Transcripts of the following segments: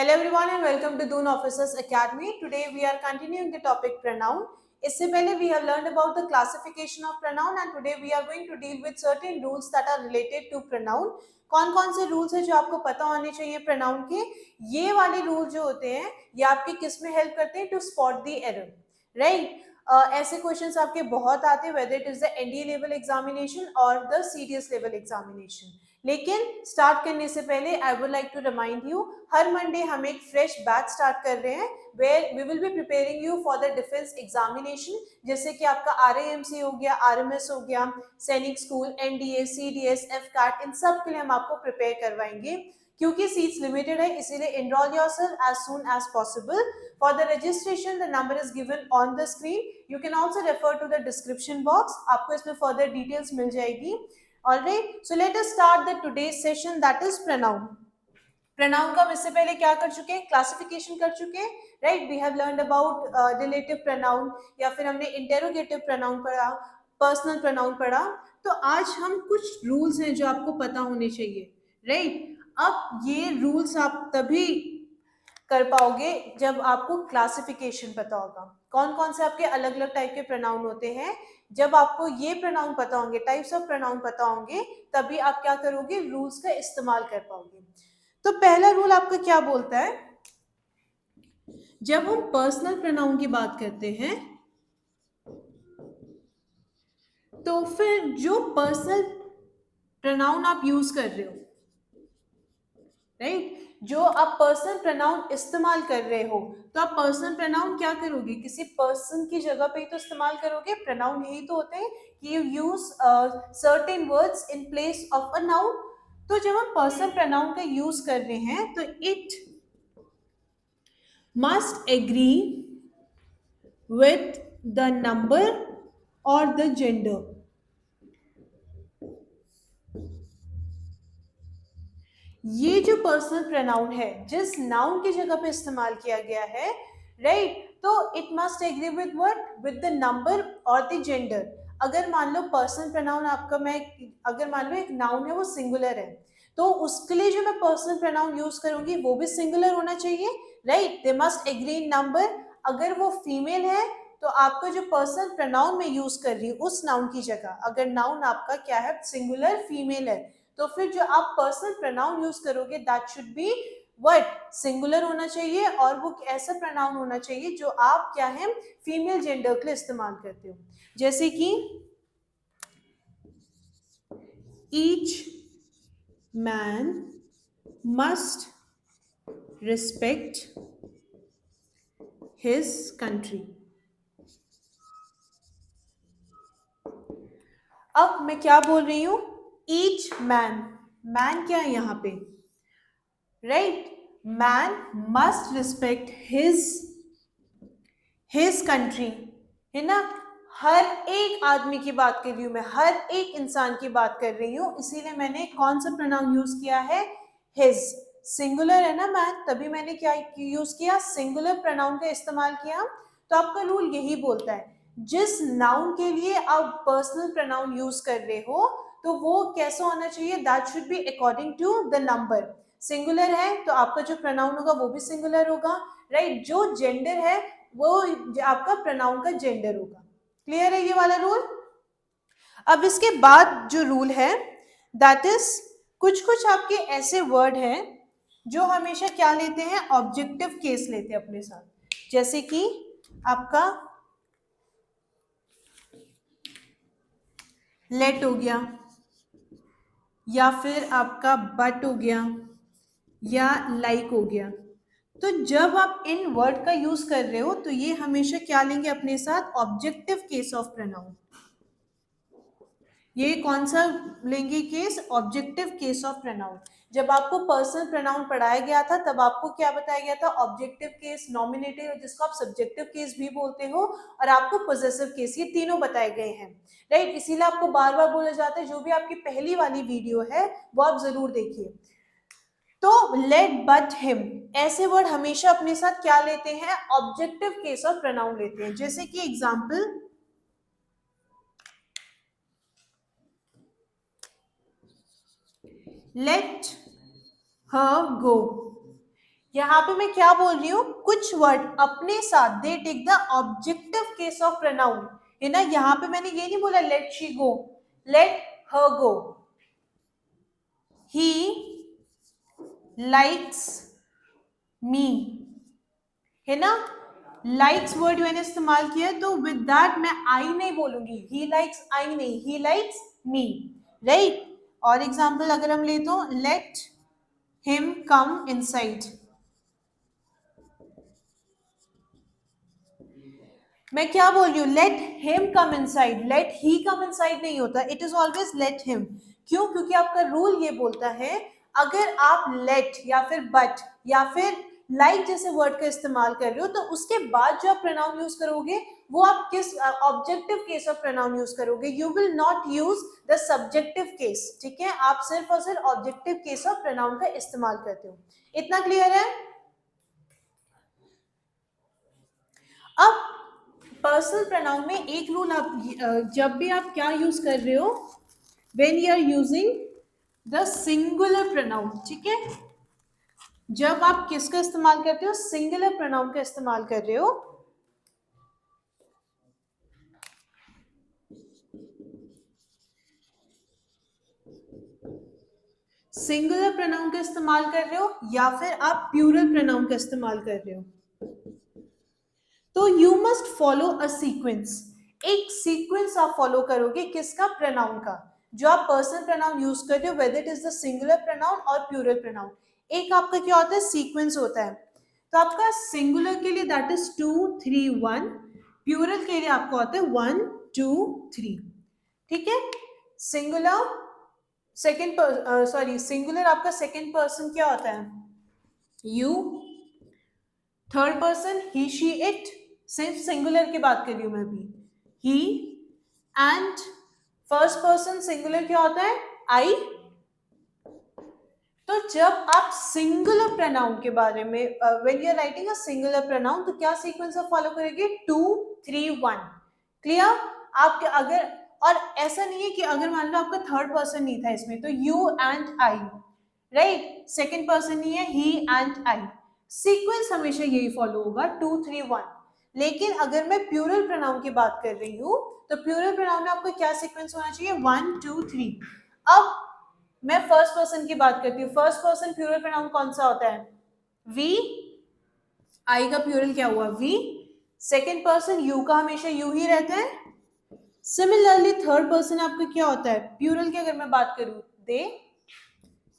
Hello everyone and welcome to Dune Officers Academy. Today we are continuing the topic pronoun. इससे पहले we have learned about the classification of pronoun and today we are going to deal with certain rules that are related to pronoun. कौन कौन से rules है जो आपको पता होने चाहिए pronoun के? ये वाले रूल जो होते हैं ये आपकी किस में हेल्प करते हैं? To spot the error, right? ऐसे क्वेश्चंस आपके बहुत आते हैं whether it is the NDA level examination or the CDS level examination. लेकिन स्टार्ट करने से पहले I would like to remind you, हर मंडे हम एक फ्रेश बैच स्टार्ट कर रहे हैं where we will be preparing you for the defence examination, जैसे कि आपका RAMC हो गया, RMS हो गया, सैनिक स्कूल, NDA, CDS, FCAT, इन सब के लिए हम आपको प्रिपेयर करवाएंगे. क्योंकि सीट्स लिमिटेड है इसीलिए enrol yourself as soon as possible. For the registration the number is given on the screen. You can also refer to the description box, आपको इसमें फर्दर डिटेल्स मिल जाएगी. Alright, so let us start the today's session, that is pronoun. Pronoun का हम इससे पहले क्या कर चुके हैं? Classification कर चुके हैं, right? We have learned about relative pronoun या फिर हमने interrogative pronoun पढ़ा, personal pronoun पढ़ा. तो आज हम कुछ rules हैं जो आपको पता होने चाहिए, right? अब ये rules आप तभी कर पाओगे जब आपको क्लासिफिकेशन पता होगा. कौन कौन से आपके अलग अलग टाइप के प्रोनाउन होते हैं. जब आपको ये प्रोनाउन पता होंगे, टाइप्स ऑफ प्रोनाउन पता होंगे, तभी आप क्या करोगे? रूल्स का इस्तेमाल कर पाओगे. तो पहला रूल आपका क्या बोलता है? जब हम पर्सनल प्रोनाउन की बात करते हैं तो फिर जो पर्सनल प्रोनाउन आप यूज कर रहे हो, राइट, जो आप पर्सनल प्रोनाउन इस्तेमाल कर रहे हो, तो आप पर्सनल प्रोनाउन क्या करोगे? किसी पर्सन की जगह पे ही तो इस्तेमाल करोगे. प्रोनाउन यही तो होते हैं कि you use certain words in place of a noun. तो जब हम पर्सनल प्रोनाउन का यूज कर रहे हैं तो it must agree with the number और द जेंडर. ये जो पर्सनल प्रोनाउन है जिस नाउन की जगह पे इस्तेमाल किया गया है, राइट, तो it must agree with what? With the number और द जेंडर. अगर मान लो पर्सनल प्रोनाउन आपका, अगर मान लो एक नाउन है वो सिंगुलर है, तो उसके लिए जो मैं पर्सनल प्रोनाउन यूज करूंगी वो भी सिंगुलर होना चाहिए, right. They must agree in number. अगर वो फीमेल है तो आपका जो पर्सनल प्रोनाउन में यूज कर रही हूँ उस नाउन की जगह, अगर नाउन आपका क्या है? सिंगुलर फीमेल है, तो फिर जो आप पर्सनल प्रोनाउन यूज करोगे that should be what? Singular होना चाहिए. और वो ऐसा प्रोनाउन होना चाहिए जो आप क्या है? फीमेल जेंडर के लिए इस्तेमाल करते हो. जैसे कि each man must respect his country. अब मैं क्या बोल रही हूं? Each man. मैन क्या है यहाँ पे? Right, man must respect his country, है ना. हर एक आदमी की बात कर रही हूं मैं, हर एक इंसान की बात कर रही हूं, इसीलिए मैंने कौन सा प्रोनाउन यूज किया है? हिज. सिंगुलर है ना मैन, तभी मैंने क्या यूज किया? सिंगुलर प्रोनाउन का इस्तेमाल किया. तो आपका रूल यही बोलता है, जिस नाउन के लिए आप पर्सनल प्रोनाउन यूज कर रहे हो तो वो कैसा होना चाहिए? That should be according to the number. Singular है तो आपका जो प्रोनाउन होगा वो भी सिंगुलर होगा, राइट. जो जेंडर है वो आपका प्रोनाउन का जेंडर होगा. क्लियर है ये वाला रूल? अब इसके बाद जो रूल है दैट इज, कुछ कुछ आपके ऐसे वर्ड हैं जो हमेशा क्या लेते हैं? ऑब्जेक्टिव केस लेते हैं अपने साथ. जैसे कि आपका लेट हो गया, या फिर आपका बट हो गया, या लाइक हो गया. तो जब आप इन वर्ड का यूज कर रहे हो तो ये हमेशा क्या लेंगे अपने साथ? Objective case of pronoun. ये कौन सा लेंगे case? Objective case of pronoun. जब आपको पर्सनल प्रोनाउन पढ़ाया गया था तब आपको क्या बताया गया था? ऑब्जेक्टिव केस, नॉमिनेटिव जिसको आप सब्जेक्टिव केस भी बोलते हो, और आपको पोजेसिव केस, ये तीनों बताए गए हैं, राइट. इसीलिए आपको बार बार बोला जाता है, जो भी आपकी पहली वाली वीडियो है वो आप जरूर देखिए. तो लेट, बट, हिम, ऐसे वर्ड हमेशा अपने साथ क्या लेते हैं? ऑब्जेक्टिव केस ऑफ प्रोनाउन लेते हैं. जैसे कि एग्जाम्पल, लेट हर गो. यहाँ पे मैं क्या बोल रही हूँ, कुछ वर्ड अपने साथ they take the objective case of pronoun, है ना। यहाँ पे मैंने ये नहीं बोला let she go, let her go, he likes me, है ना। लाइक्स वर्ड मैंने इस्तेमाल किया, तो विद दैट मैं आई नहीं बोलूंगी, ही लाइक्स आई नहीं, ही लाइक्स मी, राइट। और एग्जाम्पल अगर हम ले तो लेट हिम कम इनसाइड, मैं क्या बोल रही हूँ, let him come inside, let he come inside नहीं होता, it is always let him. क्यों? क्योंकि आपका रूल ये बोलता है अगर आप लेट या फिर बट या फिर लाइक जैसे वर्ड का इस्तेमाल कर रहे हो तो उसके बाद जो आप प्रोनाउन यूज करोगे वो आप किस objective case of pronoun use करोगे, you will not use the subjective case, ठीक है। आप सिर्फ और सिर्फ ऑब्जेक्टिव केस ऑफ प्रोनाउन का इस्तेमाल करते हो। इतना क्लियर है? अब पर्सनल प्रोनाउन में एक रूल, आप जब भी आप क्या यूज कर रहे हो, when you are using the singular pronoun, ठीक है, जब आप किसका इस्तेमाल करते हो, सिंगुलर प्रोनाउन का इस्तेमाल कर रहे हो, सिंगुलर प्रोनाउन का इस्तेमाल कर रहे हो या फिर आप प्लूरल प्रोनाउन का इस्तेमाल कर रहे हो, तो you must follow a sequence, एक सीक्वेंस आप फॉलो करोगे किसका, प्रोनाउन का, जो आप पर्सनल प्रोनाउन यूज कर रहे हो, whether it is the singular pronoun और प्लूरल प्रोनाउन, एक आपका क्या होता है, सीक्वेंस होता है। तो आपका सिंगुलर के लिए दैट इज 2 3 1, प्लूरल के लिए आपका होता है 1 2 3, ठीक है। सिंगुलर सेकेंड सॉरी सिंगुलर आपका सेकेंड पर्सन क्या होता है, you, third person he she it, सिर्फ सिंगुलर की बात कर रही हूं मैं भी, ही, एंड फर्स्ट पर्सन सिंगुलर क्या होता है, आई। तो जब आप सिंगुलर प्रोनाउन के बारे में when you are writing a singular pronoun तो क्या सीक्वेंस आप फॉलो करेंगे, 2 3 1, क्लियर। आपके अगर, और ऐसा नहीं है कि अगर मान लो आपका थर्ड पर्सन नहीं था इसमें तो you and I, right, second person नहीं है, ही एंड आई, सीक्वेंस हमेशा यही फॉलो होगा 2 3 1। लेकिन अगर मैं प्लूरल प्रोनाउन की बात कर रही हूँ तो प्लूरल प्रोनाउन में आपको क्या सीक्वेंस होना चाहिए, 1 2 3। अब मैं फर्स्ट पर्सन की बात करती हूँ, फर्स्ट पर्सन प्लूरल प्रोनाउन कौन सा होता है, वी, आई का प्लूरल क्या हुआ, वी, सेकेंड पर्सन यू का हमेशा यू ही रहता है। सिमिलरली थर्ड पर्सन आपका क्या होता है, प्लूरल की अगर मैं बात करूं, दे,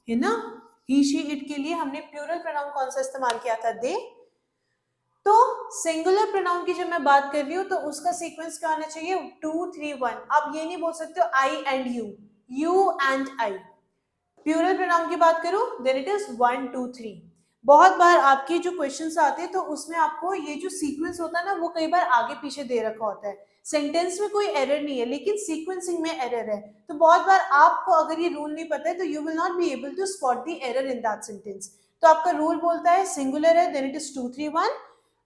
है ना, ही शी इट के लिए हमने प्लूरल प्रोनाउन कौन सा इस्तेमाल किया था, दे। तो सिंगुलर प्रोनाउन की जब मैं बात कर रही हूँ तो उसका सीक्वेंस क्या होना चाहिए, 2 3 1। आप ये नहीं बोल सकते हो I and you and I. Plural pronoun की बात करूं देन इट इज 1 2 3। बहुत बार आपके जो क्वेश्चंस आते हैं तो उसमें आपको ये जो सीक्वेंस होता है ना वो कई बार आगे पीछे दे रखा होता है, सेंटेंस में कोई एरर नहीं है लेकिन सीक्वेंसिंग में एरर है। तो बहुत बार आपको अगर ये रूल नहीं पता है तो you will not be able to spot the error in that sentence. तो आपका रूल बोलता है सिंगुलर है देन इट इज 2 3 1,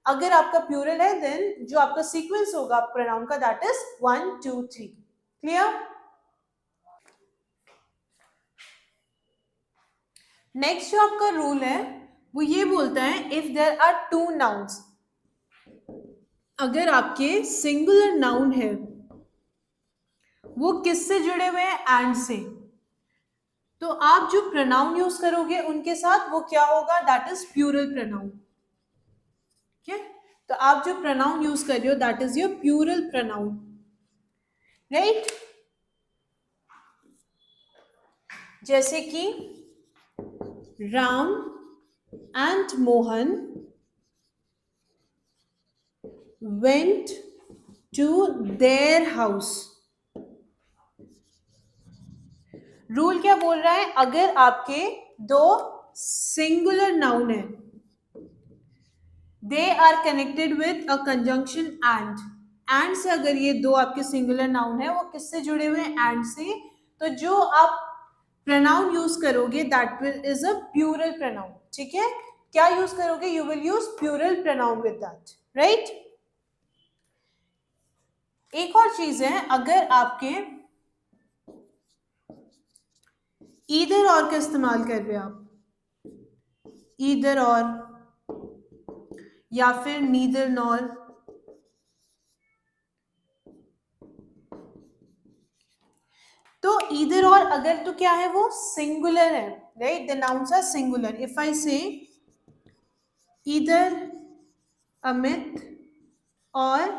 अगर आपका प्लूरल है देन जो आपका सीक्वेंस होगा प्रोनाउन का दैट इज 1 2 3, क्लियर। नेक्स्ट जो आपका रूल है वो ये बोलता है if there are two nouns, अगर आपके सिंगुलर नाउन है वो किससे जुड़े हुए हैं, एंड से, तो आप जो प्रोनाउन यूज करोगे उनके साथ वो क्या होगा, दैट इज प्लूरल प्रोनाउन, ठीक है। तो आप जो प्रोनाउन यूज कर रहे हो that is your plural pronoun, right. जैसे कि Ram and Mohan went to their house। Rule क्या बोल रहा है, अगर आपके दो सिंगुलर नाउन है, they are connected with a conjunction and से अगर ये दो आपके सिंगुलर नाउन है वो किससे जुड़े हुए हैं, एंड से, तो जो आप प्रोनाउन यूज करोगे that will is a plural pronoun, ठीक है। क्या यूज करोगे, you will use plural pronoun with that, right. एक और चीज है, अगर आपके ईदर और का इस्तेमाल कर रहे हो आप, ईदर और, या फिर नीदर नॉर। तो ईदर और अगर तो क्या है वो सिंगुलर है, right, the nouns are singular. If I say either Amit और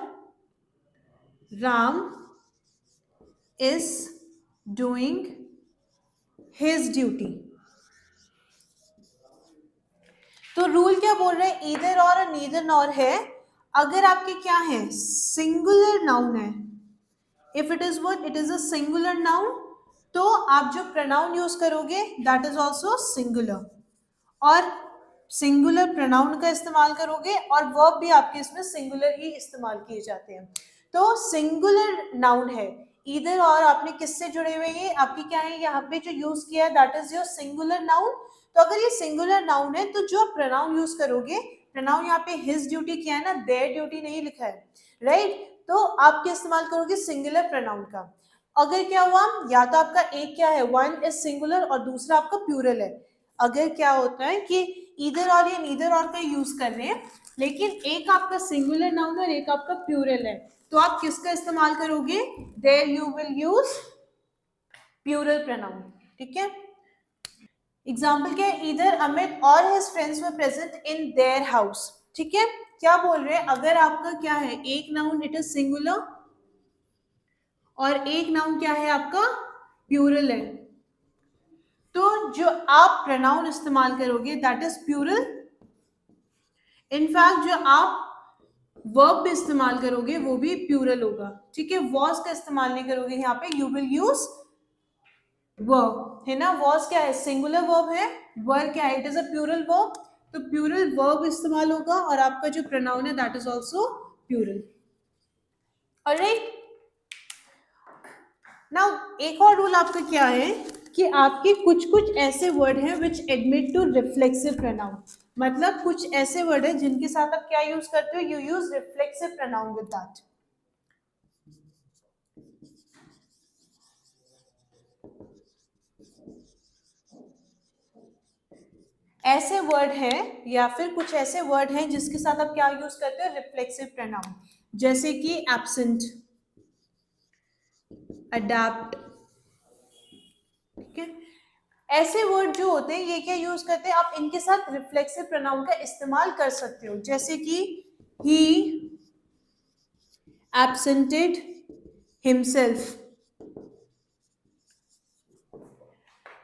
Ram is doing his duty, तो रूल क्या बोल रहे हैं, ईदर और नीदर नॉर है अगर आपके क्या है सिंगुलर नाउन है, if it is what, it is a singular noun, तो आप जो प्रोनाउन यूज करोगे दैट इज ऑल्सो सिंगुलर, और सिंगुलर प्रोनाउन का इस्तेमाल करोगे और वर्ब भी आपके इसमें सिंगुलर ही इस्तेमाल किए जाते हैं। तो सिंगुलर नाउन है इधर, और आपने किससे जुड़े हुए हैं, आपकी क्या है यहाँ पे जो यूज किया है that is your singular noun. तो अगर ये सिंगुलर नाउन है तो जो प्रोनाउन यूज करोगे, प्रोनाउन यहाँ पे हिज ड्यूटी किया है ना, देयर ड्यूटी नहीं लिखा है, राइट, तो आप क्या इस्तेमाल करोगे सिंगुलर प्रोनाउन का। अगर क्या हुआ, या तो आपका एक क्या है वन इज सिंगुलर और दूसरा आपका प्लूरल है, अगर क्या होता है कि इधर और ये नीदर और का यूज कर रहे हैं लेकिन एक आपका सिंगुलर नाउन और एक आपका प्लूरल है, तो आप किसका इस्तेमाल करोगे, there you will use plural pronoun, ठीक है। एग्जाम्पल क्या है, इधर अमित और his friends were present in their house, ठीक है। क्या बोल रहे हैं, अगर आपका क्या है एक नाउन इट इज सिंगुलर और एक नाउन क्या है आपका प्लूरल है, तो जो आप प्रोनाउन इस्तेमाल करोगे दैट इज प्लूरल। इनफैक्ट जो आप वर्ब भी इस्तेमाल करोगे वो भी प्लूरल होगा, ठीक है। वॉज का इस्तेमाल नहीं करोगे यहाँ पे, यू विल यूज वर्ब, है ना। वॉज क्या है सिंगुलर वर्ब है, वर्ब क्या है it is a plural verb, तो प्लूरल वर्ब इस्तेमाल होगा और आपका जो प्रोनाउन है that is also plural. Alright, now एक और रूल आपका क्या है कि आपके कुछ कुछ ऐसे वर्ड हैं विच एडमिट टू रिफ्लेक्सिव प्रोनाउन, मतलब कुछ ऐसे वर्ड है जिनके साथ आप क्या यूज करते हो, you use reflexive pronoun with that. ऐसे वर्ड हैं या फिर कुछ ऐसे वर्ड हैं जिसके साथ आप क्या यूज करते हो, रिफ्लेक्सिव प्रोनाउन, जैसे कि एब्सेंट, अडैप्ट, ठीक है। ऐसे वर्ड जो होते हैं ये क्या यूज करते हैं, आप इनके साथ रिफ्लेक्सिव प्रोनाउन का इस्तेमाल कर सकते हो, जैसे कि he absented himself.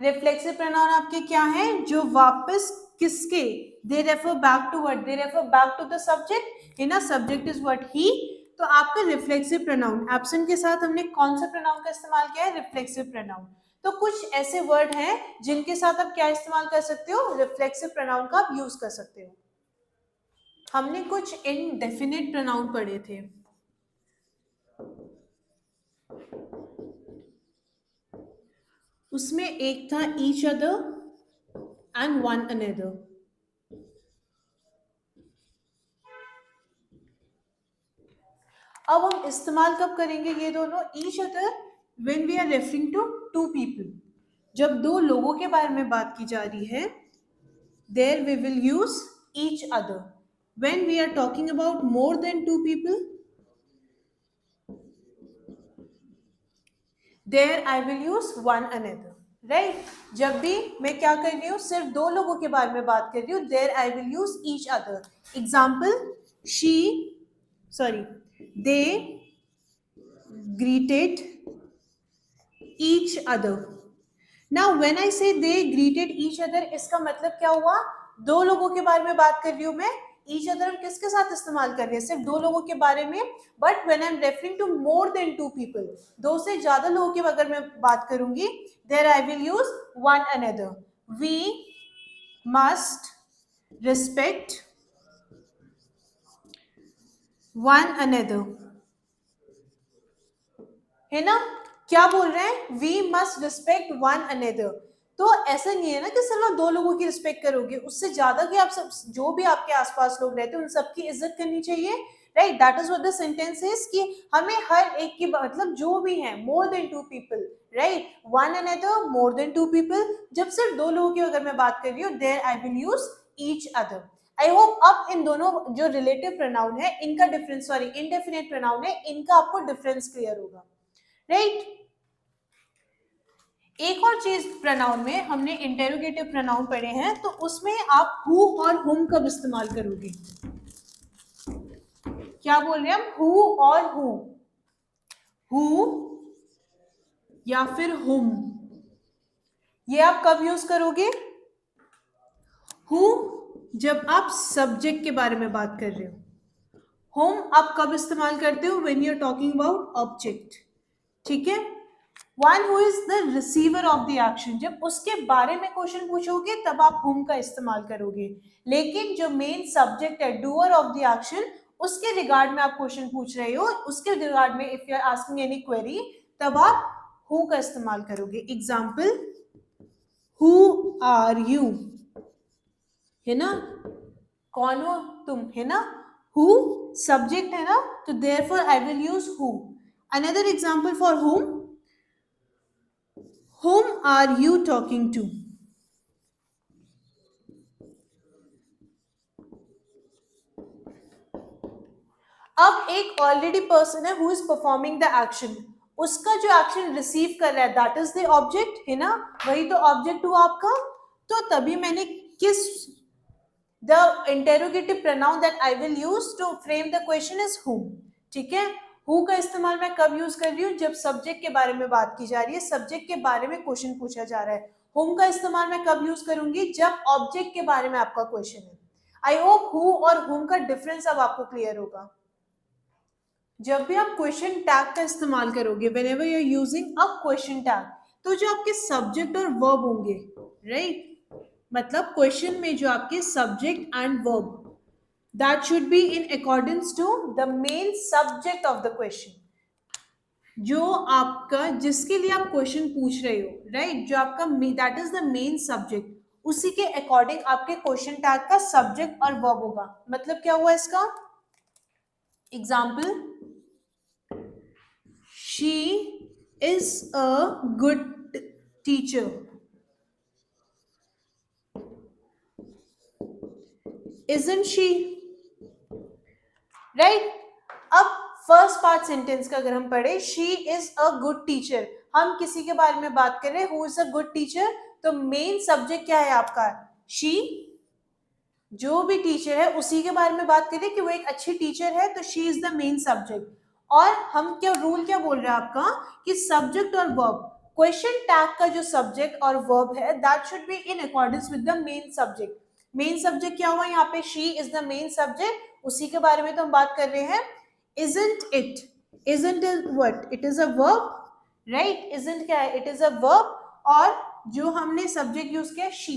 Reflexive pronoun आपके क्या है जो वापस किसके, they refer back to what, they refer back to the subject, है ना, सब्जेक्ट इज व्हाट ही, तो आपका रिफ्लेक्सिव प्रोनाउन एब्सेंट के साथ हमने कौन सा प्रोनाउन का इस्तेमाल किया है, रिफ्लेक्सिव प्रोनाउन। तो कुछ ऐसे वर्ड हैं जिनके साथ आप क्या इस्तेमाल कर सकते हो, रिफ्लेक्सिव प्रोनाउन का आप यूज कर सकते हो। हमने कुछ इनडेफिनिट प्रोनाउन पढ़े थे, उसमें एक था each other and one another. अब हम इस्तेमाल कब करेंगे ये दोनों, each other when we are referring to two people, जब दो लोगों के बारे में बात की जा रही है, there we will use each other. When we are talking about more than two people, there I will use one another, right. जब भी मैं क्या कर रही हूँ, सिर्फ दो लोगों के बारे में बात कर रही हूँ, there I will use each other. Example, she sorry they greeted each other. Now when I say they greeted each other, इसका मतलब क्या हुआ, दो लोगों के बारे में बात कर रही हूँ मैं, each other किसके साथ इस्तेमाल कर रही है, सिर्फ दो लोगों के बारे में। But when I'm referring to more than two people, दो से ज्यादा लोगों की अगर मैं बात करूंगी, there I will use one another. We must respect one another, है ना। क्या बोल रहे हैं, we must respect one another, तो ऐसा नहीं है ना कि सिर्फ आप दो लोगों की रिस्पेक्ट करोगे, उससे ज्यादा कि आप सब जो भी आपके आसपास लोग रहते हैं उन सबकी इज्जत करनी चाहिए, right. That is what the sentence is कि हमें हर एक की मतलब जो भी है more than two people, right, one another more than two people. जब सिर्फ दो लोगों की अगर मैं बात कर रही हूँ, there I will use each other. I hope अब इन दोनों जो रिलेटिव प्रोनाउन है इनका डिफरेंस, सॉरी इनडेफिनेट प्रोनाउन है, इनका आपको डिफरेंस क्लियर होगा, राइट। एक और चीज प्रोनाउन में हमने इंटेरोगेटिव प्रोनाउन पढ़े हैं, तो उसमें आप हु और हुम कब इस्तेमाल करोगे? क्या बोल रहे हैं हम? हु और हु या फिर हुम, ये आप कब यूज करोगे? हु जब आप सब्जेक्ट के बारे में बात कर रहे हो, होम आप कब इस्तेमाल करते हो? When you are talking about object, ठीक है। One who is the receiver of the action, जब उसके बारे में क्वेश्चन पूछोगे तब आप होम का इस्तेमाल करोगे, लेकिन जो मेन सब्जेक्ट है, डूअर ऑफ द एक्शन, उसके रिगार्ड में आप क्वेश्चन पूछ रहे हो, उसके रिगार्ड में if you are asking any query, तब आप हु का इस्तेमाल करोगे। एग्जाम्पल, हु आर यू, है ना, कौन हो तुम, है ना। हु सब्जेक्ट है ना, तो therefore I will use who. Another example for whom are you talking to? अब एक ऑलरेडी पर्सन है who is performing the action, उसका जो एक्शन रिसीव कर रहा है दैट इज द ऑब्जेक्ट, है ना, वही तो ऑब्जेक्ट हुआ आपका। तो तभी मैंने किस the interrogative pronoun that I will use to frame the question is whom, ठीक है। हु का इस्तेमाल मैं कब यूज कर रही हूँ? जब सब्जेक्ट के बारे में बात की जा रही है, सब्जेक्ट के बारे में क्वेश्चन पूछा जा रहा है। हुम का इस्तेमाल मैं कब यूज करूंगी? जब ऑब्जेक्ट के बारे में आपका क्वेश्चन है। आई होप हु और हुम का डिफरेंस अब आपको क्लियर होगा। जब भी आप क्वेश्चन टैग का इस्तेमाल करोगे, whenever you are using a question tag, तो जो आपके सब्जेक्ट और वर्ब होंगे, राइट, मतलब क्वेश्चन में जो आपके subject and verb, that should be in accordance to the main subject of the question, जो आपका जिसके लिए आप क्वेश्चन पूछ रहे हो, राइट, जो आपका that is the main subject, उसी के अकॉर्डिंग आपके क्वेश्चन टैग का सब्जेक्ट और वर्ब होगा। मतलब क्या हुआ इसका? Example, she is a good teacher, isn't she, right. अब फर्स्ट पार्ट सेंटेंस का अगर हम पढ़े, she is a good teacher, हम किसी के बारे में बात कर रहे हैं who is a good teacher, तो मेन सब्जेक्ट क्या है आपका? शी, जो भी टीचर है उसी के बारे में बात करें कि वो एक अच्छी टीचर है, तो she is the main subject. और हम क्या रूल क्या बोल रहे हैं आपका कि सब्जेक्ट और वर्ब, क्वेश्चन टैग का जो सब्जेक्ट और वर्ब है that should be in accordance with the main subject. Main subject क्या हुआ यहाँ पे? She is the main subject, उसी के बारे में तो हम बात कर रहे हैं। isn't it, isn't it what? it is a verb, right? isn't क्या है? it is a verb, और जो हमने सब्जेक्ट यूज किया she,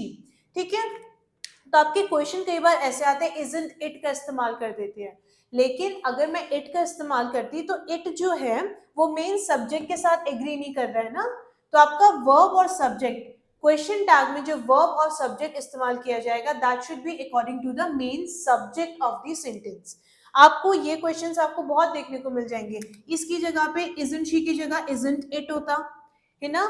ठीक है। तो आपके क्वेश्चन कई बार ऐसे आते हैं isn't it का इस्तेमाल कर देते हैं, लेकिन अगर मैं it का इस्तेमाल करती तो it जो है वो मेन सब्जेक्ट के साथ एग्री नहीं कर रहा है ना, तो आपका वर्ब और सब्जेक्ट, क्वेश्चन टैग में जो वर्ब और सब्जेक्ट इस्तेमाल किया जाएगा that should be according to the main subject of the sentence. आपको ये क्वेश्चंस आपको बहुत देखने को मिल जाएंगे, इसकी जगह पे isn't she की जगह isn't it होता है ना,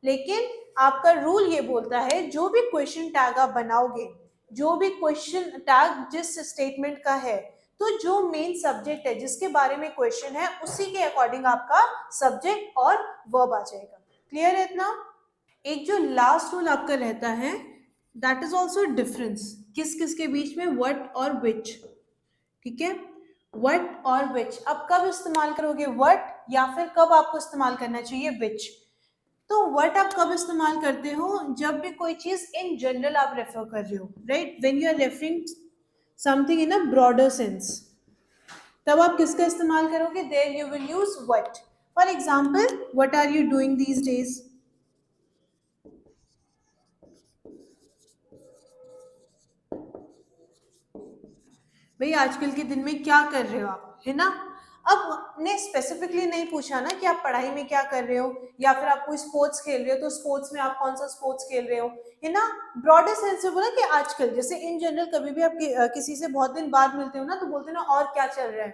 लेकिन आपका रूल ये बोलता है जो भी क्वेश्चन टैग आप बनाओगे, जो भी क्वेश्चन टैग जिस स्टेटमेंट का है, तो जो मेन सब्जेक्ट है जिसके बारे में क्वेश्चन है उसी के अकॉर्डिंग आपका सब्जेक्ट और वर्ब आ जाएगा। क्लियर है इतना? एक जो लास्ट रूल आपका रहता है दैट इज ऑल्सो डिफरेंस, किस किस के बीच में? व्हाट और विच, ठीक है। व्हाट और विच, अब कब इस्तेमाल करोगे व्हाट, या फिर कब आपको इस्तेमाल करना चाहिए विच? तो व्हाट आप कब इस्तेमाल करते हो? जब भी कोई चीज इन जनरल आप रेफर कर रहे हो, right, when you are referring something in a broader sense, तब आप किसका इस्तेमाल करोगे? There you will use what. For example, what are you doing these days? भाई आजकल के दिन में क्या कर रहे हो आप, है ना। अब ने स्पेसिफिकली नहीं पूछा ना कि आप पढ़ाई में क्या कर रहे हो, या फिर आप कोई स्पोर्ट्स खेल रहे हो तो स्पोर्ट्स में आप कौन सा स्पोर्ट्स खेल रहे हो, है ना। ब्रॉडर सेंस में बोला कि आजकल, जैसे इन जनरल कभी भी आप किसी से बहुत दिन बाद मिलते हो ना, तो बोलते हो ना और क्या चल रहा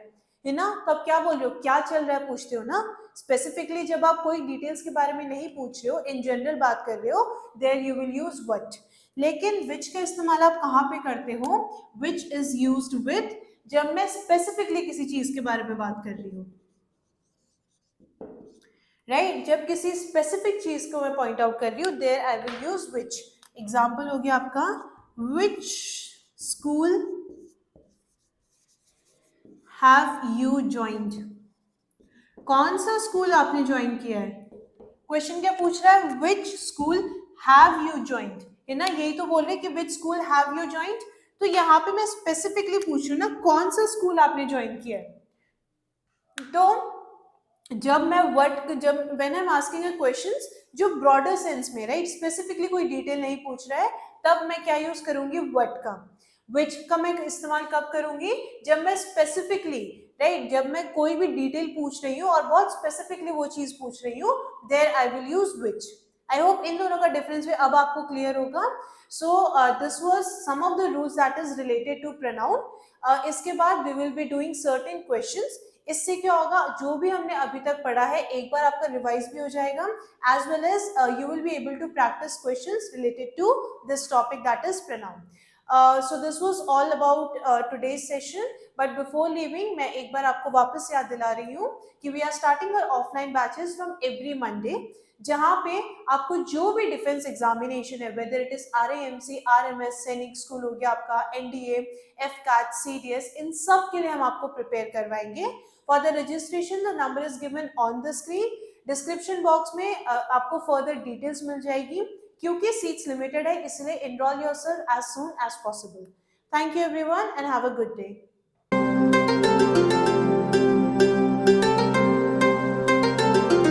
है ना, तब क्या बोल रहे हो? क्या चल रहा है पूछते हो ना। स्पेसिफिकली जब आप कोई डिटेल्स के बारे में नहीं पूछ रहे हो, इन जनरल बात कर रहे हो, there you will use what. लेकिन विच का इस्तेमाल आप कहाँ पे करते हो? विच इज यूज्ड विद जब मैं स्पेसिफिकली किसी चीज के बारे में बात कर रही हूँ, राइट? जब किसी स्पेसिफिक चीज को मैं पॉइंट आउट कर रही हूँ, there I will use which. Example हो गया आपका, which school have you joined? कौन सा स्कूल आपने ज्वाइन किया है? क्वेश्चन क्या पूछ रहा है? विच स्कूल हैव यू ज्वाइंड, है ना? यही तो बोल रहे हैं कि विच स्कूल हैव यू ज्वाइंड। तो यहाँ पे मैं स्पेसिफिकली पूछ रही हूँ ना, कौन सा स्कूल आपने ज्वाइन किया है। तो जब मैं when I am asking a questions जो ब्रॉडर सेंस में, राइट, स्पेसिफिकली कोई डिटेल नहीं पूछ रहा है, तब मैं क्या यूज करूंगी? व्हाट का। विच का मैं इस्तेमाल कब करूंगी? जब मैं स्पेसिफिकली, राइट, जब मैं कोई भी डिटेल पूछ रही हूँ और बहुत स्पेसिफिकली वो चीज पूछ रही हूँ, there I will use which. I hope इन दोनों का डिफरेंस भी अब आपको क्लियर होगा। So this was some of the rules that is related to pronoun. इसके बाद we will be doing certain questions. इससे क्या होगा, जो भी हमने अभी तक पढ़ा है एक बार आपका रिवाइज भी हो जाएगा, as well as you will be able to practice questions related to this topic that is pronoun. So this was all about today's session. But before leaving, मैं एक बार आपको वापस याद दिला रही हूँ कि we are starting our offline batches from every Monday, जहाँ पे आपको जो भी डिफेंस एग्जामिनेशन है, whether it is RAMC, RMS, सैनिक स्कूल हो गया आपका, NDA, FCAT, CDS, इन सब के लिए हम आपको प्रिपेयर करवाएंगे। For the registration the number is given on the screen. Description box में आपको फर्दर डिटेल्स मिल जाएगी। क्योंकि सीट्स लिमिटेड है, इसलिए enroll yourself as soon as possible. Thank you everyone and have a good day.